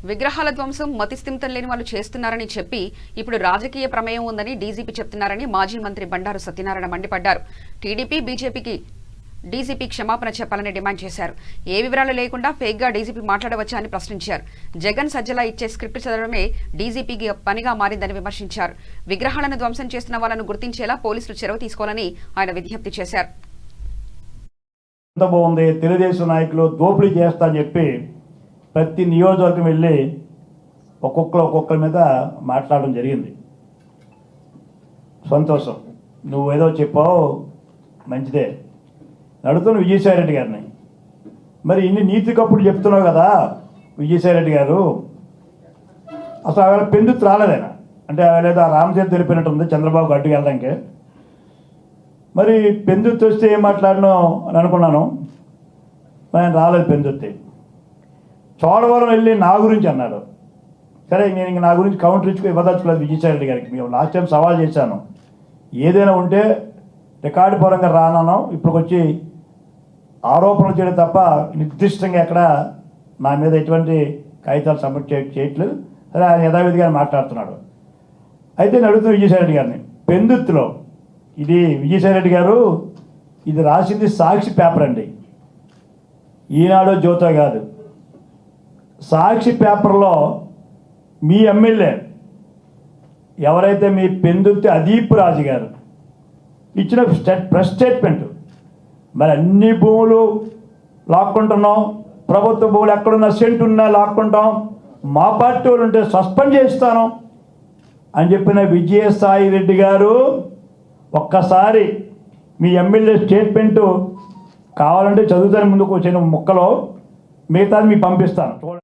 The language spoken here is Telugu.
విగ్రహాల ధ్వంసం మతిస్థిమితం లేని వాళ్ళు చేస్తున్నారని చెప్పి ఇప్పుడు రాజకీయ ప్రమేయం ఉందని డీజీపీ చెప్తున్నారని మాజీ మంత్రి బండారు సత్యనారాయణ మండిపడ్డారు. టీడీపీ బీజేపీకి డీజీపీ క్షమాపణ చెప్పాలని డిమాండ్ చేశారు. ఏ వివరాలు లేకుండా ఫేక్ గా డీజీపీ మాట్లాడవచ్చా అని ప్రశ్నించారు. జగన్ సజ్జల ఇచ్చే స్క్రిప్ట్ చదవడమే డీజీపీకి పనిగా మారిందని విమర్శించారు. విగ్రహాలను ధ్వంసం చేస్తున్న వాళ్ళను గుర్తించేలా పోలీసులు చొరవ తీసుకోవాలని ఆయన విజ్ఞప్తి చేశారు. తెలుగుదేశం నాయకులు దోపిడీ చేస్తా అని చెప్పి ప్రతి నియోజకవర్గం వెళ్ళి ఒక్కొక్కరి మీద మాట్లాడడం జరిగింది. సంతోషం, నువ్వు ఏదో చెప్పావు, మంచిదే. నడుతున్న విజయసాయిరెడ్డి గారిని మరి ఇన్ని నీతి కప్పుడు చెప్తున్నావు కదా విజయసాయిరెడ్డి గారు, అసలు ఆవేళ పెందుతు రాలేదైనా అంటే ఆవేళ రామతీర్థ తెలిపినట్టు ఉంది చంద్రబాబు అడ్డుకు వెళ్ళడానికి. మరి పెందుతు వస్తే ఏం మాట్లాడను అని అనుకున్నాను, ఆయన రాలేదు పెందుత్తి. చోడవరం వెళ్ళి నా గురించి అన్నారు. సరే, నేను ఇంక నా గురించి కౌంటర్ ఇచ్చుకో ఇవ్వదలుచుకోలేదు విజయసాయిరెడ్డి గారికి. మేము లాస్ట్ టైం సవాల్ చేశాను, ఏదైనా ఉంటే రికార్డు పరంగా రానన్నాం. ఇప్పటికొచ్చి ఆరోపణలు చేయడం తప్ప నిర్దిష్టంగా ఎక్కడ నా మీద ఎటువంటి కాగితాలు సబ్మిట్ చేయట్లేదు. సరే, ఆయన యథావిధిగా మాట్లాడుతున్నాడు. అయితే నేను అడుగుతున్న విజయసాయిరెడ్డి గారిని, పెందుత్తులో ఇది విజయసాయిరెడ్డి గారు ఇది రాసింది సాక్షి పేపర్ అండి, ఈనాడు జ్యోతో కాదు. సాక్షి పేపర్లో మీ ఎమ్మెల్యే ఎవరైతే మీ పెందుత్తి అదీప్ రాజు గారు ఇచ్చిన ప్రెస్ స్టేట్మెంట్, మరి అన్ని భూములు లాక్కుంటున్నాం, ప్రభుత్వ భూములు ఎక్కడున్నా సెంట్ ఉన్నా లాక్కుంటాం, మా పార్టీ వాళ్ళు ఉంటే సస్పెండ్ చేస్తాను అని చెప్పిన విజయసాయి రెడ్డి గారు ఒక్కసారి మీ ఎమ్మెల్యే స్టేట్మెంటు కావాలంటే చదువుతాను, ముందుకు వచ్చిన ముక్కలో మిగతాది మీకు పంపిస్తాను.